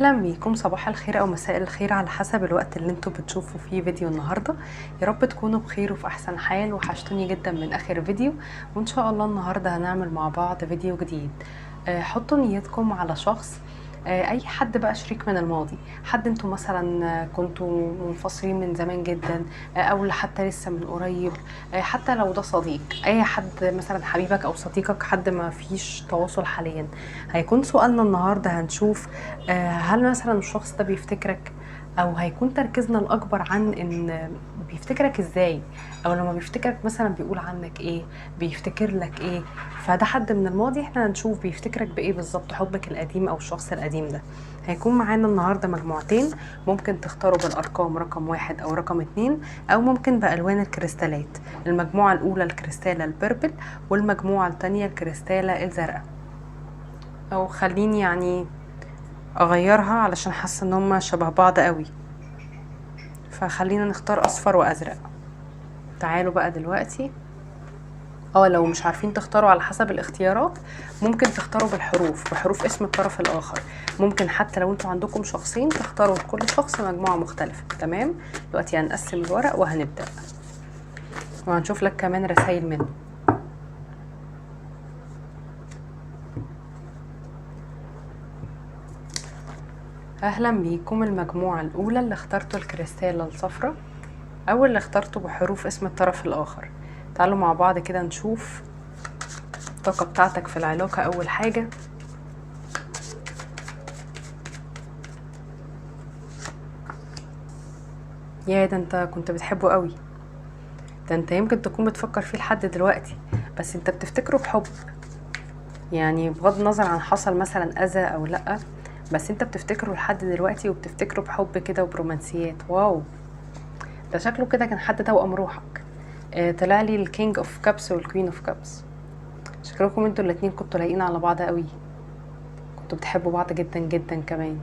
اهلا بيكم، صباح الخير او مساء الخير على حسب الوقت اللي انتوا بتشوفوا فيه فيديو النهارده. يا رب تكونوا بخير وفي احسن حال. وحشتوني جدا من اخر فيديو، وان شاء الله النهارده هنعمل مع بعض فيديو جديد. حطوا نيتكم على شخص، اي حد بقى شريك من الماضي، حد انتوا مثلا كنتوا منفصلين من زمان جدا، او حتى لسه من قريب، حتى لو ده صديق، اي حد مثلا حبيبك او صديقك، حد ما فيش تواصل حاليا. هيكون سؤالنا النهارده هنشوف هل مثلا الشخص ده بيفتكرك، او هيكون تركيزنا الاكبر عن ان بيفتكرك ازاي، او لما بيفتكرك مثلا بيقول عنك ايه، بيفتكر لك ايه. فده حد من الماضي، احنا هنشوف بيفتكرك بايه بالظبط، حبك القديم او الشخص القديم ده. هيكون معانا النهارده مجموعتين، ممكن تختاروا بالارقام رقم 1 او رقم 2، او ممكن بالوان الكريستالات. المجموعه الاولى الكريستاله البربل، والمجموعه الثانيه الكريستاله الزرقاء. او خليني يعني اغيرها علشان حاسه ان هما شبه بعض قوي، فخلينا نختار اصفر وازرق. تعالوا بقى دلوقتي، لو مش عارفين تختاروا على حسب الاختيارات، ممكن تختاروا بالحروف، بحروف اسم الطرف الاخر. ممكن حتى لو انتوا عندكم شخصين تختاروا لكل شخص مجموعه مختلفه. تمام، دلوقتي هنقسم الورق وهنبدا، وهنشوف لك كمان رسائل منه. اهلا بيكم، المجموعه الاولى اللي اخترتوا الكريستاله الصفراء، او اللي اخترتوا بحروف اسم الطرف الاخر. تعالوا مع بعض كده نشوف الطاقه بتاعتك في العلاقه. اول حاجه، يا ده انت كنت بتحبه قوي، ده انت يمكن تكون بتفكر فيه لحد دلوقتي، بس انت بتفتكره بحب. يعني بغض النظر عن حصل مثلا اذى او لا، بس انت بتفتكره لحد دلوقتي، وبتفتكره بحب كده وبرومانسيات. واو، ده شكله كده كان حد توأم روحك. طلع لي الكينج اوف كابس والكوين اوف كابس. شكلكم انتوا الاتنين كنتوا لايقين على بعض قوي، كنتوا بتحبوا بعض جدا جدا كمان.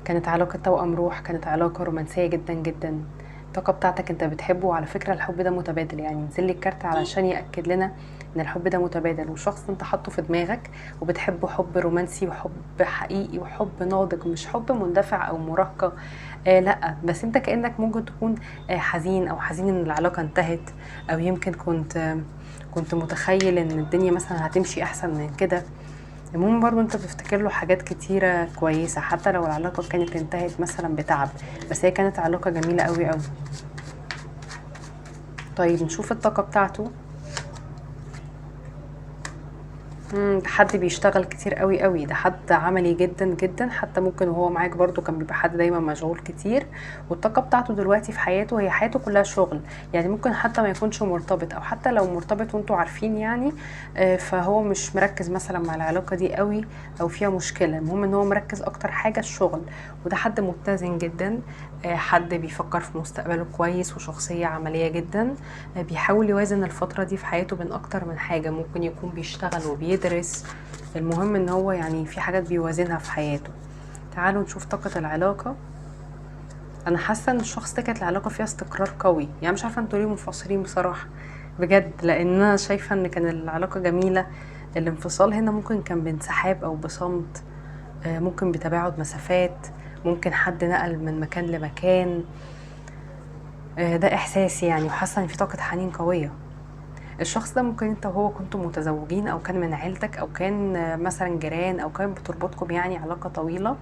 كانت علاقة توأم روح، كانت علاقة رومانسية جدا جدا. الطاقة بتاعتك انت بتحبه، وعلى فكرة الحب ده متبادل. يعني نزل لي الكارت علشان يأكد لنا ان الحب ده متبادل، وشخص انت حاطه في دماغك وبتحبه حب رومانسي وحب حقيقي وحب ناضج، مش حب مندفع او مراهقة. لا، بس انت كأنك ممكن تكون حزين، او حزين ان العلاقة انتهت، او يمكن كنت متخيل ان الدنيا مثلا هتمشي احسن من كده. المهم برضو انت بتفتكر له حاجات كتيرة كويسة، حتى لو العلاقة كانت انتهت مثلا بتعب، بس هي كانت علاقة جميلة قوي قوي. طيب نشوف الطاقة بتاعته. ده حد بيشتغل كتير قوي قوي، ده حد عملي جدا جدا، حتى ممكن وهو معاك برضو كان بيبقى حد دايما مشغول كتير. والطاقة بتاعته دلوقتي في حياته، هي حياته كلها شغل. يعني ممكن حتى ما يكونش مرتبط، او حتى لو مرتبط وانتوا عارفين يعني، فهو مش مركز مثلا مع العلاقة دي قوي، او فيها مشكلة. المهم ان هو مركز اكتر حاجة الشغل. وده حد متزن جدا، حد بيفكر في مستقبله كويس، وشخصية عملية جدا. بيحاول يوازن الفترة دي في حياته بين اكتر من حاجة، ممكن يكون بيشتغل وبيدرس. المهم ان هو يعني في حاجات بيوازنها في حياته. تعالوا نشوف طاقة العلاقة. انا حاسة ان الشخص ده كانت العلاقة فيها استقرار قوي، يعني مش عارفة انتوا ليه منفصلين بصراحة بجد، لان انا شايفة ان كان العلاقة جميلة. الانفصال هنا ممكن كان بانسحاب او بصمت، ممكن بتباعد مسافات، ممكن حد نقل من مكان لمكان. ده احساسي يعني، وحاسة ان في طاقة حنين قوية. الشخص ده ممكن انت وهو كنتم متزوجين، او كان من عيلتك، او كان مثلا جيران، او كان بتربطكم يعني علاقة طويلة.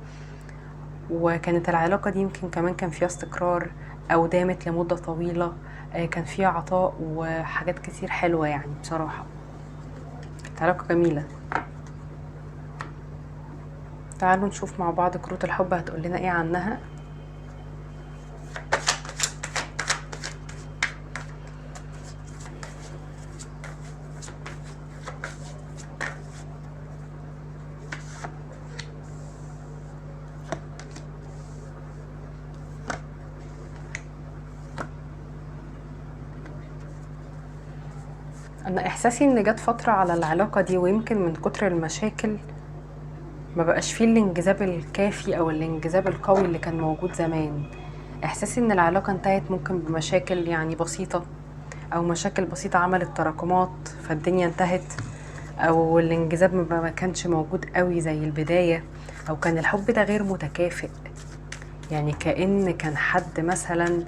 وكانت العلاقة دي يمكن كمان كان فيها استقرار، او دامت لمدة طويلة. كان فيها عطاء وحاجات كتير حلوة يعني بصراحة. كانت علاقة جميلة. تعالوا نشوف مع بعض كروت الحب هتقول لنا ايه عنها. انا احساسي ان جت فترة على العلاقة دي، ويمكن من كتر المشاكل ما بقاش فيه الانجذاب الكافي او الانجذاب القوي اللي كان موجود زمان. احساسي ان العلاقة انتهت ممكن بمشاكل يعني بسيطة، او مشاكل بسيطة عملت تراكمات فالدنيا انتهت. او الانجذاب ما كانش موجود قوي زي البداية، او كان الحب ده غير متكافئ، يعني كأن كان حد مثلا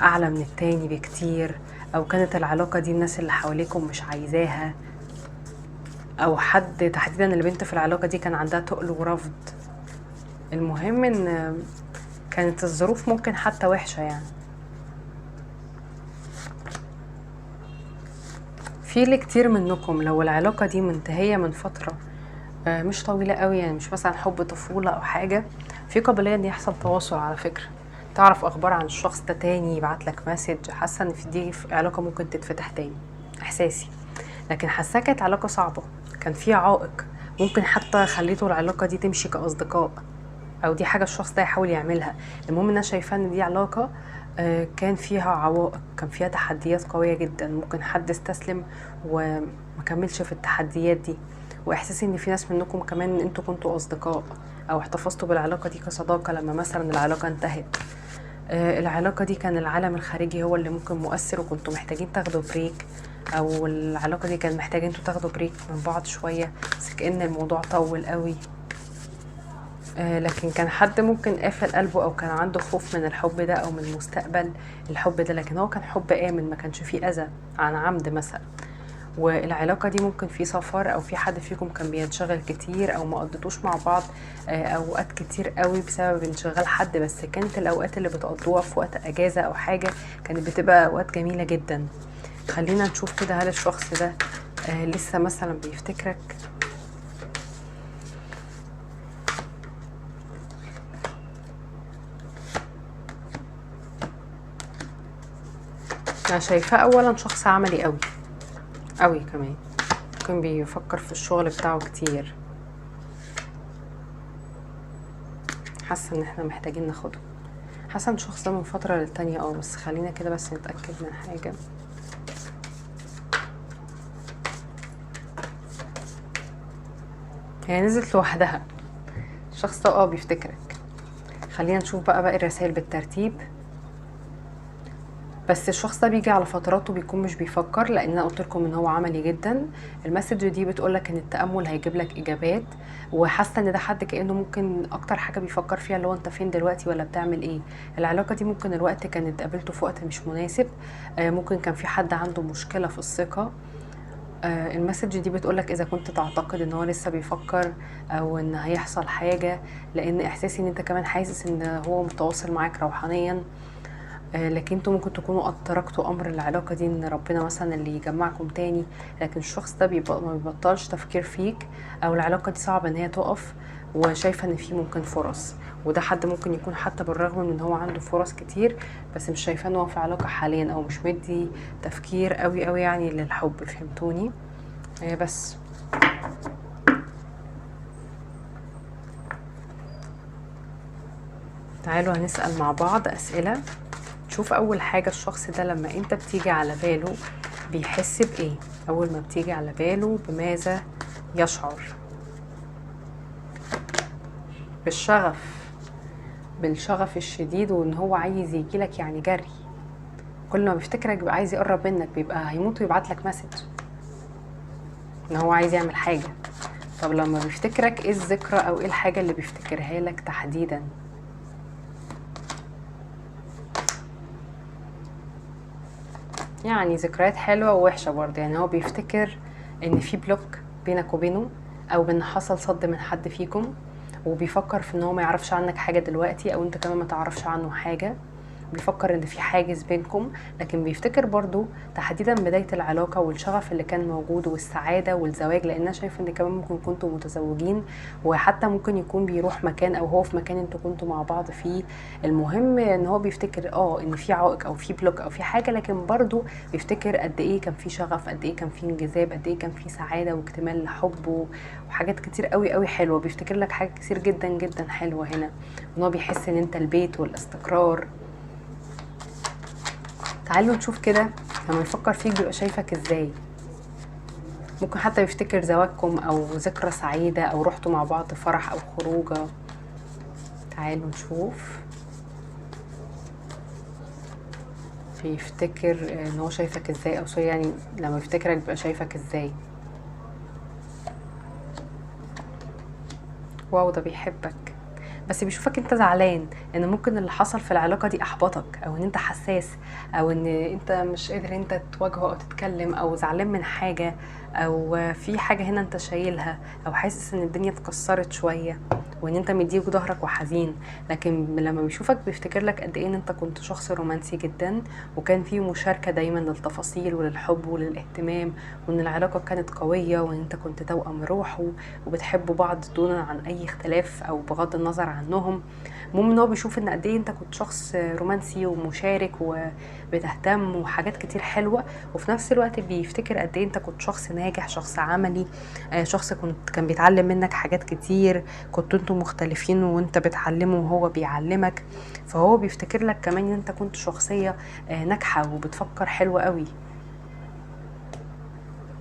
اعلى من التاني بكتير، او كانت العلاقة دي الناس اللي حواليكم مش عايزاها، او حد تحديدا البنت في العلاقة دي كان عندها تقل ورفض. المهم ان كانت الظروف ممكن حتى وحشة يعني. في لكتير منكم لو العلاقة دي منتهية من فترة مش طويلة قوي، يعني مش مثلا حب طفولة او حاجة، في قابلية ان يحصل تواصل على فكرة، تعرف اخبار عن الشخص ده تاني، يبعتلك مسج، حاسة ان في دي في علاقة ممكن تتفتح تاني، احساسي. لكن حاساها كانت علاقة صعبة، كان في عائق، ممكن حتى خليته العلاقة دي تمشي كأصدقاء، او دي حاجة الشخص ده يحاول يعملها. المهم ان انا شايفاه ان دي علاقة كان فيها عوائق، كان فيها تحديات قوية جدا، ممكن حد استسلم وما كملش في التحديات دي. واحساسي ان في ناس منكم كمان ان انتوا كنتوا اصدقاء او احتفظتوا بالعلاقة دي كصداقة لما مثلا العلاقة انتهت. العلاقة دي كان العالم الخارجي هو اللي ممكن مؤثر وكنتوا محتاجين تاخدوا بريك، او العلاقة دي كان محتاجين انتوا تاخدوا بريك من بعض شوية، بس كأن الموضوع طول قوي. لكن كان حد ممكن قافل قلبه او كان عنده خوف من الحب ده او من مستقبل الحب ده، لكن هو كان حب آمن، ما كانش فيه اذى عن عمد مثلا. والعلاقة دي ممكن في سفر او في حد فيكم كان بينشغل كتير او ما قضيتوش مع بعض اوقات كتير قوي بسبب انشغال حد، بس كانت الاوقات اللي بتقضوها في وقت اجازة او حاجة كانت بتبقى اوقات جميلة جدا. خلينا نشوف كده، هل الشخص ده لسه مثلا بيفتكرك؟ انا شايفاه اولا شخص عملي قوي قوي، كمان ممكن بيفكر في الشغل بتاعه كتير، حاسه ان احنا محتاجين ناخده. حاسه ان الشخص ده من فتره للتانيه بس خلينا كده بس نتاكد من حاجه. هي نزلت لوحدها، الشخص ده بيفتكرك. خلينا نشوف بقى باقي الرسائل بالترتيب. بس الشخص ده بيجي على فترات وبيكون مش بيفكر، لان انا قلت لكم ان هو عملي جدا. المسج دي بتقولك ان التامل هيجيب لك اجابات، وحاسه ان ده حد كانه ممكن اكتر حاجه بيفكر فيها اللي هو انت فين دلوقتي ولا بتعمل ايه. العلاقه دي ممكن الوقت كانت قابلته في وقت مش مناسب، ممكن كان في حد عنده مشكله في الثقه. المسج دي بتقولك اذا كنت تعتقد ان هو لسه بيفكر او ان هيحصل حاجه، لان احساسي ان انت كمان حاسس ان هو متواصل معاك روحانيا. لكن انتوا ممكن تكونوا قد تركتوا امر العلاقه دي ان ربنا مثلا اللي يجمعكم تاني، لكن الشخص ده ما بيبطلش تفكير فيك، او العلاقه دي صعبه ان هي تقف، وشايفه ان في ممكن فرص. وده حد ممكن يكون حتى بالرغم من ان هو عنده فرص كتير، بس مش شايفاه ان هو في علاقه حاليا، او مش مدي تفكير قوي قوي يعني للحب. فهمتوني؟ بس تعالوا هنسأل مع بعض أسئلة. شوف أول حاجة، الشخص ده لما أنت بتيجي على باله بيحس بإيه؟ أول ما بتيجي على باله بماذا يشعر؟ بالشغف، بالشغف الشديد، وإن هو عايز يجيلك يعني جري. كل ما بيفتكرك بيبقى عايز يقرب منك، بيبقى هيموت ويبعتلك مسج إن هو عايز يعمل حاجة. طب لما بيفتكرك إيه الذكرى أو إيه الحاجة اللي بيفتكرها لك تحديدا؟ يعني ذكريات حلوة ووحشة برضه، يعني هو بيفتكر ان في بلوك بينك وبينه، او ان حصل صد من حد فيكم، وبيفكر في ان هو ما يعرفش عنك حاجة دلوقتي، او انت كمان ما تعرفش عنه حاجة. بيفكر ان في حاجز بينكم، لكن بيفتكر برضو تحديدا بداية العلاقة والشغف اللي كان موجود والسعادة والزواج، لان انا شايف ان كمان ممكن كنتوا متزوجين، وحتى ممكن يكون بيروح مكان او هو في مكان انتوا كنتوا مع بعض فيه. المهم ان هو بيفتكر ان في عائق او في بلوك او في حاجة، لكن برضو بيفتكر قد ايه كان في شغف، قد ايه كان في انجذاب، قد ايه كان في سعادة واكتمال لحبه، وحاجات كتير قوي قوي حلوة. بيفتكر لك حاجات كتير جدا جدا حلوة هنا، ان هو بيحس ان انت البيت والاستقرار. تعالوا نشوف كده لما يفكر فيك بيبقى شايفك ازاي. ممكن حتى يفتكر زواجكم او ذكرى سعيدة او رحتوا مع بعض فرح او خروجة. تعالوا نشوف بيفتكر ان هو شايفك ازاي، او يعني لما يفتكرك بيبقى شايفك ازاي. واو، ده بيحبك بس بيشوفك انت زعلان، ان ممكن اللي حصل في العلاقة دي احبطك، او ان انت حساس، او ان انت مش قادر انت تواجهه او تتكلم، او زعلان من حاجة، او في حاجة هنا انت شايلها، او حاسس ان الدنيا اتكسرت شوية وان انت مديك ظهرك وحزين. لكن لما بيشوفك بيفتكر لك قد ايه ان انت كنت شخص رومانسي جدا، وكان في مشاركة دايما للتفاصيل وللحب وللاهتمام، وان العلاقة كانت قوية، وان انت كنت توأم روحه وبتحبوا بعض دونا عن اي اختلاف او بغض النظر عنهم. المهم ان هو بيشوف ان قد ايه انت كنت شخص رومانسي ومشارك وبتهتم وحاجات كتير حلوة، وفي نفس الوقت بيفتكر قد ايه انت كنت شخص ناجح، شخص عملي، شخص كان بيتعلم منك حاجات كتير، كنتوا انتوا مختلفين وانت بتعلمه وهو بيعلمك. فهو بيفتكر لك كمان ان انت كنت شخصية ناجحة وبتفكر حلوة قوي.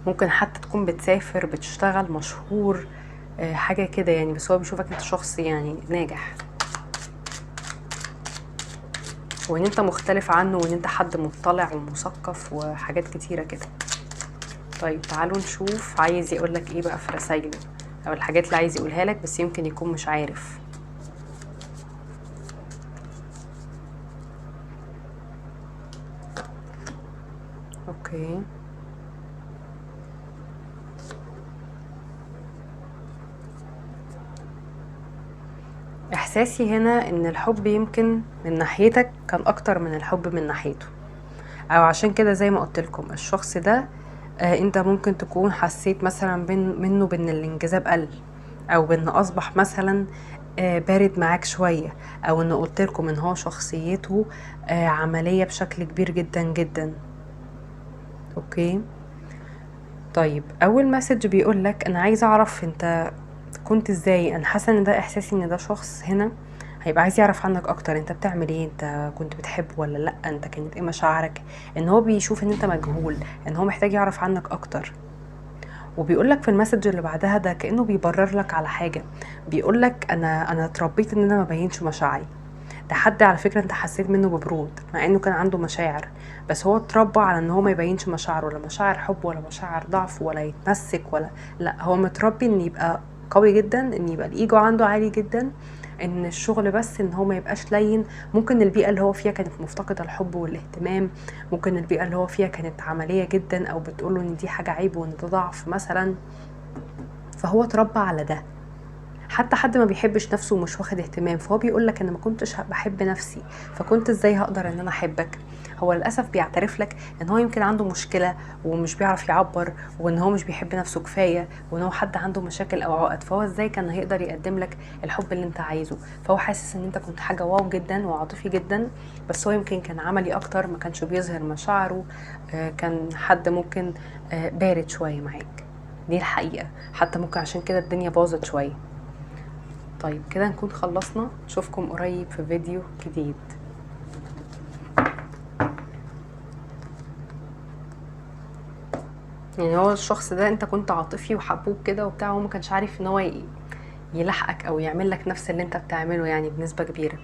ممكن حتى تكون بتسافر، بتشتغل، مشهور، حاجة كده يعني، بس هو بيشوفك انت شخص يعني ناجح، وان انت مختلف عنه، وان انت حد مطلع ومثقف وحاجات كتيرة كده. طيب تعالوا نشوف عايز يقولك ايه بقى في رسايله، او الحاجات اللي عايز يقولها لك بس يمكن يكون مش عارف. اوكي، احساسي هنا ان الحب يمكن من ناحيتك كان اكتر من الحب من ناحيته، او عشان كده زي ما قلت لكم الشخص ده انت ممكن تكون حسيت مثلا منه بان الانجذاب قل، او بان اصبح مثلا بارد معاك شوية، او ان قلت لكم ان هو شخصيته عملية بشكل كبير جدا جدا. اوكي، طيب اول مسج بيقول لك انا عايزه اعرف انت كنت ازاي. انا حاسه ان ده احساسي ان ده شخص هنا هيبقى عايز يعرف عنك اكتر، انت بتعمل ايه، انت كنت بتحبه ولا لا، انت كانت ايه مشاعرك. ان هو بيشوف ان انت مجهول، ان هو محتاج يعرف عنك اكتر. وبيقول لك في المسج اللي بعدها ده كانه بيبرر لك على حاجه، بيقول لك انا اتربيت ان انا ما بينش مشاعري. ده حد على فكرة انت حسيت منه ببرود مع انه كان عنده مشاعر، بس هو اتربى على ان هو ما يبينش مشاعره، ولا مشاعر حب ولا مشاعر ضعف ولا يتمسك ولا، لا هو متربي ان يبقى قوي جدا، ان يبقى الايجو عنده عالي جدا، ان الشغل بس ان هو ما يبقاش لين. ممكن البيئة اللي هو فيها كانت مفتقدة الحب والاهتمام، ممكن البيئة اللي هو فيها كانت عملية جدا او بتقوله ان دي حاجة عيب وان ده ضعف مثلا، فهو اتربى على ده. حتى حد ما بيحبش نفسه ومش واخد اهتمام، فهو بيقول لك انا ما كنتش بحب نفسي، فكنت ازاي هقدر ان انا احبك. هو للاسف بيعترف لك ان هو يمكن عنده مشكله ومش بيعرف يعبر، وان هو مش بيحب نفسه كفايه، وان هو حد عنده مشاكل او عقد، فهو ازاي كان هيقدر يقدم لك الحب اللي انت عايزه. فهو حاسس ان انت كنت حاجه واو جدا وعاطفي جدا، بس هو يمكن كان عملي اكتر، ما كانش بيظهر مشاعره، كان حد ممكن بارد شويه معاك. دي الحقيقه، حتى ممكن عشان كده الدنيا باظت شويه. طيب كده نكون خلصنا، نشوفكم قريب في فيديو جديد. يعني هو الشخص ده انت كنت عاطفي وحبوب كده وبتاع، هو ما كانش عارف ان هو يلحقك او يعمل لك نفس اللي انت بتعمله يعني بنسبة كبيرة.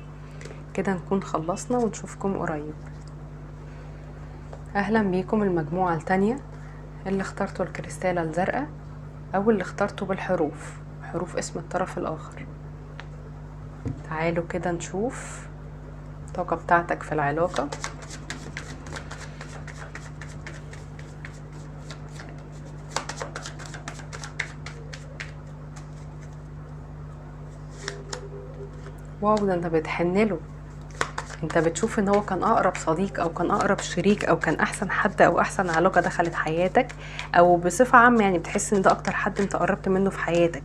كده نكون خلصنا ونشوفكم قريب. اهلا بيكم المجموعة التانية اللي اخترتوا الكريستالة الزرقاء، او اللي اخترتوا بالحروف، حروف اسم الطرف الاخر. تعالوا كده نشوف الطاقة بتاعتك في العلاقة. واو، ده انت بتحنله، انت بتشوف ان هو كان اقرب صديق او كان اقرب شريك او كان احسن حد او احسن علاقة دخلت حياتك، او بصفة عامة يعني بتحس ان ده اكتر حد انت قربت منه في حياتك.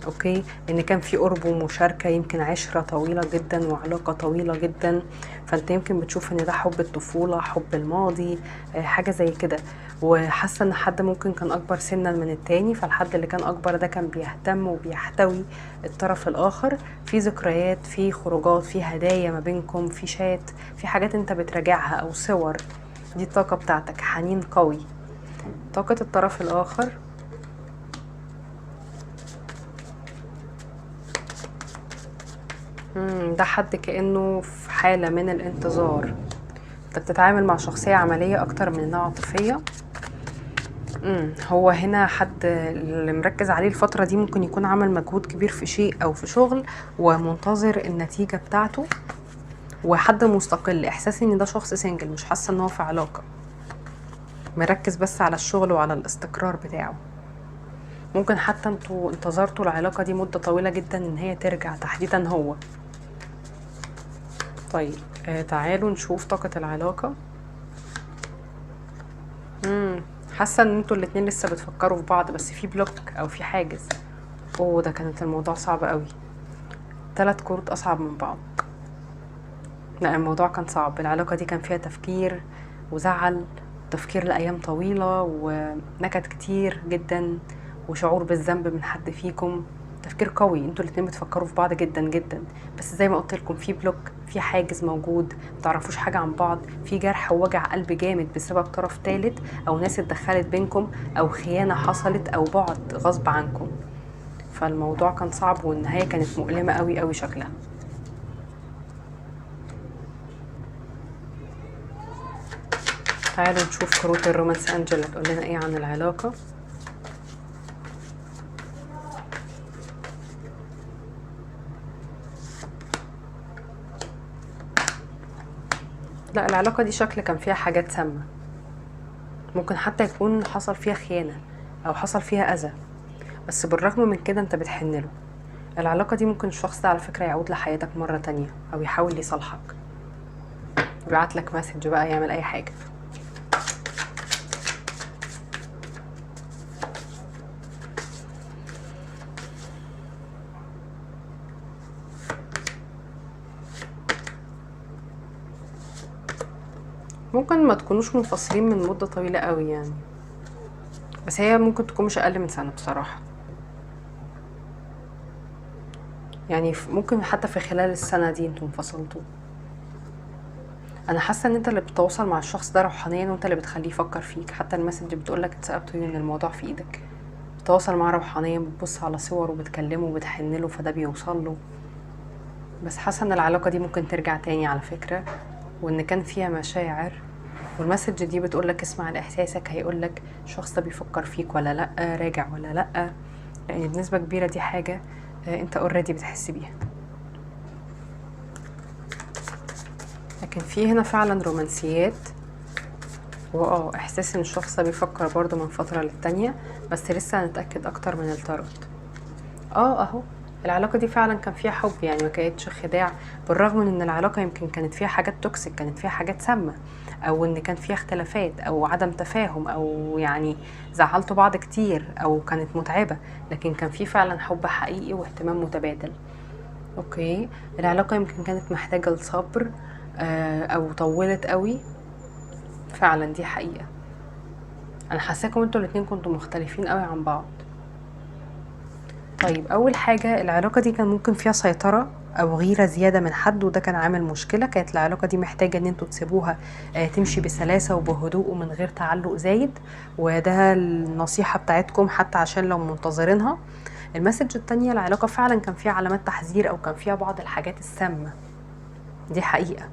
اوكي، ان كان في قرب ومشاركة، يمكن عشرة طويلة جدا وعلاقة طويلة جدا، فانت يمكن بتشوف ان ده حب الطفولة، حب الماضي، حاجة زي كده. وحاسة ان حد ممكن كان اكبر سنا من التاني، فالحد اللي كان اكبر ده كان بيهتم وبيحتوي الطرف الاخر، في ذكريات، في خروجات، في هدايا ما بينكم، في شات، في حاجات انت بتراجعها او صور. دي الطاقة بتاعتك، حنين قوي. طاقة الطرف الاخر، ده حد كأنه في حالة من الانتظار. انت بتتعامل مع شخصية عملية اكتر من انها عاطفية. هو هنا حد اللي مركز عليه الفترة دي ممكن يكون عمل مجهود كبير في شيء او في شغل ومنتظر النتيجة بتاعته، وحد مستقل. احساسي ان ده شخص سنجل، مش حاسة ان هو في علاقة، مركز بس على الشغل وعلى الاستقرار بتاعه. ممكن حتى انتوا انتظرتوا العلاقة دي مدة طويلة جدا ان هي ترجع، تحديدا هو. طيب تعالوا نشوف طاقة العلاقة. حاسة ان انتوا الاتنين لسه بتفكروا في بعض، بس في بلوك او في حاجز. اوه، ده كانت الموضوع صعب قوي. 3 كروت اصعب من بعض. لا، الموضوع كان صعب. العلاقة دي كان فيها تفكير وزعل، تفكير لأيام طويلة ونكد كتير جدا، وشعور بالذنب من حد فيكم. تفكير قوي، انتوا الاتنين بتفكروا في بعض جدا جدا، بس زي ما قلت لكم في بلوك، في حاجز موجود، متعرفوش حاجة عن بعض، في جرح ووجع قلب جامد بسبب طرف تالت او ناس اتدخلت بينكم، او خيانة حصلت، او بعد غصب عنكم. فالموضوع كان صعب، والنهاية كانت مؤلمة قوي قوي شكلها. تعالوا نشوف كروت الرومانس انجل هتقول لنا ايه عن العلاقة. لا، العلاقة دي شكل كان فيها حاجات سامة، ممكن حتى يكون حصل فيها خيانة او حصل فيها اذى، بس بالرغم من كده انت بتحنله. العلاقة دي ممكن الشخص ده على فكرة يعود لحياتك مرة تانية، او يحاول يصالحك، يبعت لك مسج بقى، يعمل اي حاجة. ممكن ما تكونوش منفصلين من مدة طويلة قوي يعني، بس هي ممكن تكون مش اقل من سنة بصراحة. يعني ممكن حتى في خلال السنة دي انتوا انفصلتوا. انا حاسه ان انت اللي بتتواصل مع الشخص ده روحانيا، وانت اللي بتخليه يفكر فيك. حتى المسج بتقولك اتس اب تو يو، ان الموضوع في ايدك. بتتواصل معاه روحانيا، بتبص على صوره وبتكلمه وبتحنله، فده بيوصل له. بس حاسه ان العلاقه دي ممكن ترجع تاني على فكره، وان كان فيها مشاعر. والمسج دي بتقولك اسمع لاحساسك، هيقولك الشخص ده بيفكر فيك ولا لا، راجع ولا لا، لان بنسبه كبيره دي حاجه انت اوريدي بتحس بيها. لكن في هنا فعلا رومانسيات، احساس ان الشخص ده بيفكر برضو من فترة للتانية، بس لسه هنتأكد اكتر من التاروت. اهو العلاقة دي فعلا كان فيها حب، يعني ما كانتش خداع. بالرغم من ان العلاقة يمكن كانت فيها حاجات توكسيك، كانت فيها حاجات سامة، او ان كان فيها اختلافات او عدم تفاهم، او يعني زعلتوا بعض كتير، او كانت متعبة، لكن كان في فعلا حب حقيقي واهتمام متبادل. اوكي، العلاقة يمكن كانت محتاجة لصبر، او طولت قوي. فعلا دي حقيقة. انا حاساكم انتوا الاتنين كنتوا مختلفين قوي عن بعض. طيب، اول حاجة العلاقة دي كان ممكن فيها سيطرة او غيرة زيادة من حد، وده كان عامل مشكلة. كانت العلاقة دي محتاجة ان انتوا تسيبوها تمشي بسلاسة وبهدوء ومن غير تعلق زايد، وده النصيحة بتاعتكم حتى عشان لو منتظرينها. المسج التانية، العلاقة فعلا كان فيها علامات تحذير، او كان فيها بعض الحاجات السامة، دي حقيقة.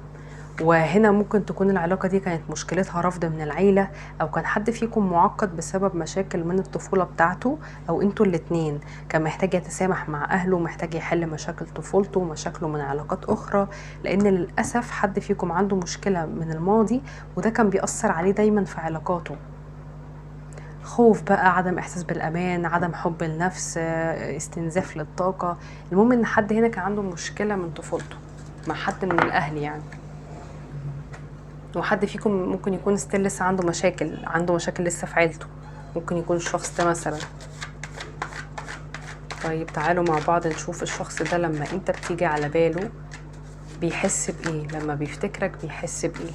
وهنا ممكن تكون العلاقة دي كانت مشكلتها رفض من العيلة، او كان حد فيكم معقد بسبب مشاكل من الطفولة بتاعته، او انتوا الاتنين كان محتاج يتسامح مع اهله، محتاج يحل مشاكل طفولته ومشاكله من علاقات اخرى، لان للأسف حد فيكم عنده مشكلة من الماضي، وده كان بيأثر عليه دايما في علاقاته. خوف بقى، عدم احساس بالامان، عدم حب النفس، استنزاف للطاقة. المهم ان حد هنا كان عنده مشكلة من طفولته مع حد من الاهل يعني، وحد فيكم ممكن يكون ستيل لسه عنده مشاكل لسه في عيلته، ممكن يكون الشخص ده مثلا. طيب تعالوا مع بعض نشوف الشخص ده لما انت بتيجي على باله بيحس بايه، لما بيفتكرك بيحس بايه.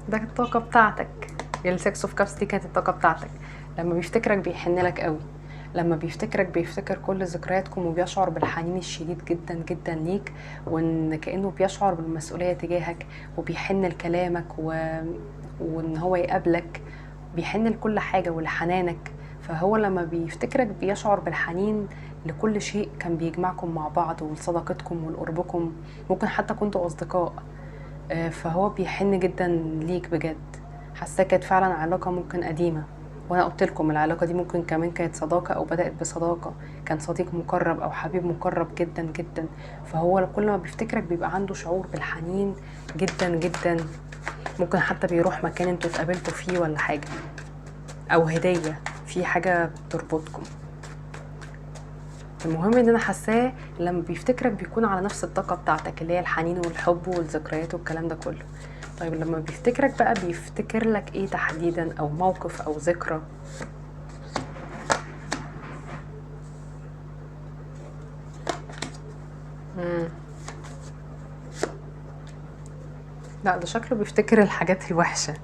ده الطاقة بتاعتك. السكس اوف كابس دي كانت الطاقة بتاعتك. لما بيفتكرك بيحنلك قوي، لما بيفتكرك بيفتكر كل ذكرياتكم، وبيشعر بالحنين الشديد جدا جدا ليك، وان كأنه بيشعر بالمسؤولية تجاهك، وبيحن لكلامك وان هو يقابلك، بيحن لكل حاجة ولحنانك. فهو لما بيفتكرك بيشعر بالحنين لكل شيء كان بيجمعكم مع بعض، ولصداقتكم ولقربكم، ممكن حتى كنتوا أصدقاء. فهو بيحن جدا ليك بجد. حاساه كانت فعلا علاقه ممكن قديمه، وانا قلت لكم العلاقه دي ممكن كمان كانت صداقه او بدات بصداقه، كان صديق مقرب او حبيب مقرب جدا جدا. فهو كل ما بيفتكرك بيبقى عنده شعور بالحنين جدا جدا. ممكن حتى بيروح مكان انتوا اتقابلتوا فيه ولا حاجه، او هديه في حاجه بتربطكم. المهم ان انا حاساه لما بيفتكرك بيكون على نفس الطاقه بتاعتك اللي هي الحنين والحب والذكريات والكلام ده كله. طيب لما بيفتكرك بقى بيفتكر لك ايه تحديدا، او موقف او ذكرى؟ لا، ده شكله بيفتكر الحاجات الوحشه،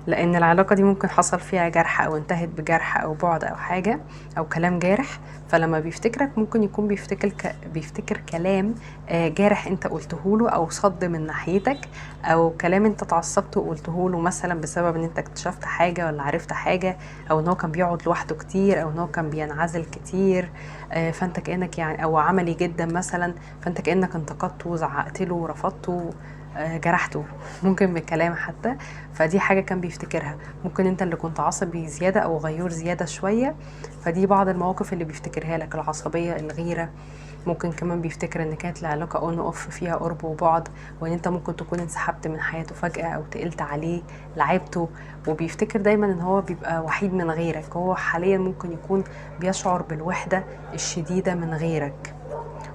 لان العلاقه دي ممكن حصل فيها جرح او انتهت بجرح او بعد او حاجه او كلام جارح. فلما بيفتكرك ممكن يكون بيفتكر كلام جارح انت قلته له، او صد من ناحيتك، او كلام انت اتعصبت وقلته له مثلا بسبب ان انت اكتشفت حاجه ولا عرفت حاجه، او ان هو كان بيقعد لوحده كتير، او ان هو كان بينعزل كتير. فانت كانك يعني، او عملي جدا مثلا، فانت كانك انتقدته وزعقت له ورفضته، جرحته ممكن بالكلام حتى. فدي حاجة كان بيفتكرها. ممكن انت اللي كنت عصبي زيادة او غيور زيادة شوية، فدي بعض المواقف اللي بيفتكرها لك، العصبية، الغيرة. ممكن كمان بيفتكر ان كانت العلاقة اون اوف، فيها قرب وبعد، وان انت ممكن تكون انسحبت من حياته فجأة او تقلت عليه، لعبته. وبيفتكر دايما ان هو بيبقى وحيد من غيرك. هو حاليا ممكن يكون بيشعر بالوحدة الشديدة من غيرك،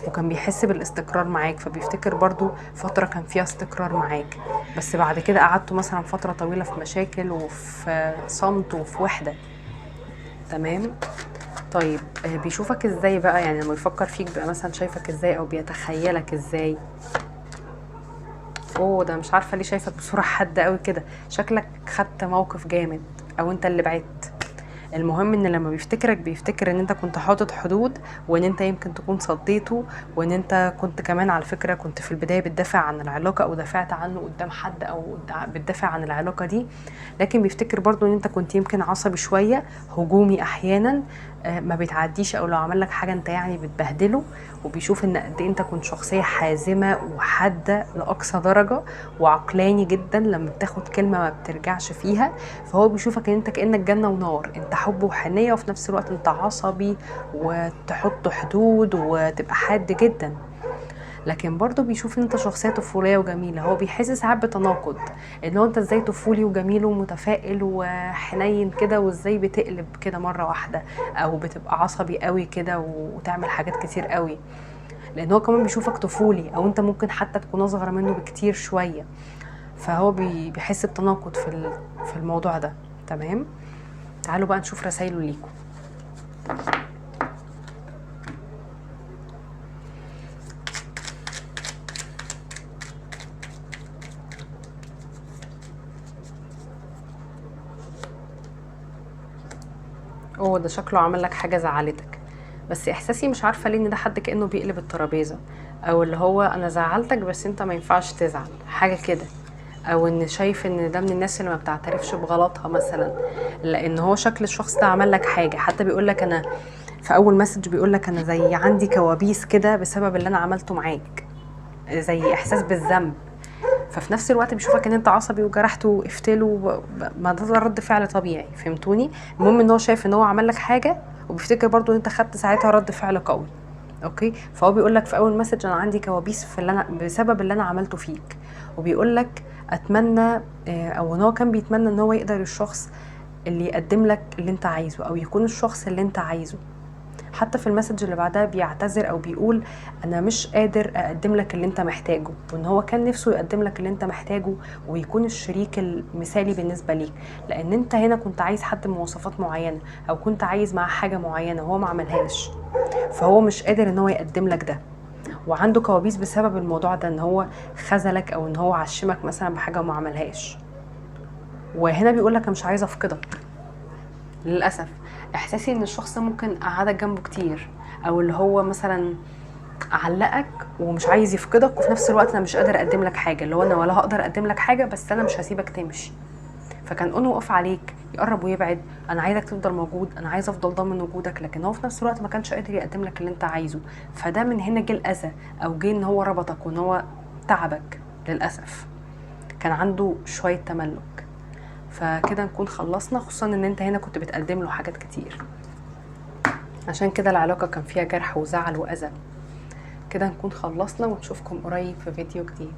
وكان بيحس بالاستقرار معاك. فبيفتكر برضو فترة كان فيها استقرار معاك، بس بعد كده قعدتوا مثلا فترة طويلة في مشاكل وفي صمت وفي وحدة. تمام. طيب بيشوفك ازاي بقى؟ يعني لما يفكر فيك بقى مثلا شايفك ازاي او بيتخيلك ازاي؟ اوه، ده مش عارفة ليه شايفك بصورة حادة قوي كده. شكلك خدت موقف جامد، او انت اللي بعدت. المهم ان لما بيفتكرك بيفتكر ان انت كنت حاطط حدود، وان انت يمكن تكون صديته، وان انت كنت كمان على فكرة كنت في البداية بتدافع عن العلاقة او دافعت عنه قدام حد، او بتدافع عن العلاقة دي. لكن بيفتكر برضو ان انت كنت يمكن عصبي شوية، هجومي احيانا، ما بتعديش، او لو عمل لك حاجة انت يعني بتبهدله. وبيشوف ان قد ايه انت كنت شخصية حازمة وحادة لاقصى درجة، وعقلاني جدا لما بتاخد كلمة ما بترجعش فيها. فهو بيشوفك ان انت كأنك جنة ونار، انت حب وحنية، وفي نفس الوقت انت عصبي وتحط حدود وتبقى حاد جدا. لكن برضو بيشوف ان انت شخصية طفولية وجميلة. هو بيحس ساعات بتناقض، ان هو انت ازاي طفولي وجميل ومتفائل وحنين كده، وازاي بتقلب كده مرة واحدة، او بتبقى عصبي قوي كده وتعمل حاجات كتير قوي. لان هو كمان بيشوفك طفولي، او انت ممكن حتى تكون اصغر منه بكتير شوية. فهو بيحس بتناقض في الموضوع ده. تمام. تعالوا بقى نشوف رسايله ليكم. اوه، ده شكله عمل لك حاجة زعلتك، بس احساسي مش عارفة ليه ان ده حد كأنه بيقلب الترابيزة، او اللي هو انا زعلتك بس انت ما ينفعش تزعل حاجة كده، او ان شايف ان ده من الناس اللي ما بتعترفش بغلطها مثلا. لان هو شكل الشخص ده عمل لك حاجة، حتى بيقول لك انا في اول مسج بيقول لك انا زي عندي كوابيس كده بسبب اللي انا عملته معاك، زي احساس بالذنب. ففي نفس الوقت بيشوفك ان انت عصبي وجرحته وقفت له، ما ده رد فعل طبيعي. فهمتوني؟ المهم ان هو شايف ان هو عمل لك حاجه، وبيفتكر برضو ان انت خدت ساعتها رد فعل قوي. اوكي. فهو بيقول لك في اول مسج انا عندي كوابيس في اللي انا بسبب اللي انا عملته فيك. وبيقول لك اتمنى، او ان هو كان بيتمنى ان هو يقدر الشخص اللي يقدم لك اللي انت عايزه، او يكون الشخص اللي انت عايزه. حتى في المسج اللي بعدها بيعتذر او بيقول انا مش قادر اقدم لك اللي انت محتاجه، وان هو كان نفسه يقدم لك اللي انت محتاجه ويكون الشريك المثالي بالنسبه ليك. لان انت هنا كنت عايز حد بمواصفات معينه، او كنت عايز معاه حاجه معينه وهو ما عملهاش، فهو مش قادر ان هو يقدم لك ده. وعنده كوابيس بسبب الموضوع ده، ان هو خذلك او ان هو عشمك مثلا بحاجه وما عملهاش. وهنا بيقول لك انا مش عايز افقدك. للاسف احساسي ان الشخص ممكن قعدك جنبه كتير، او اللي هو مثلا علقك ومش عايز يفقدك، وفي نفس الوقت انا مش قادر اقدم لك حاجه، اللي هو انا ولا هقدر اقدم لك حاجه بس انا مش هسيبك تمشي. فكان اون وقف عليك، يقرب ويبعد، انا عايزك تفضل موجود، انا عايز افضل ضامن وجودك، لكن هو في نفس الوقت ما كانش قادر يقدم لك اللي انت عايزه. فده من هنا جه الاذى، او جه ان هو ربطك وان هو تعبك. للاسف كان عنده شويه تملك. فكده نكون خلصنا، خصوصا ان انت هنا كنت بتقدم له حاجات كتير، عشان كده العلاقة كان فيها جرح وزعل وأذى. كده نكون خلصنا، ونشوفكم قريب في فيديو جديد.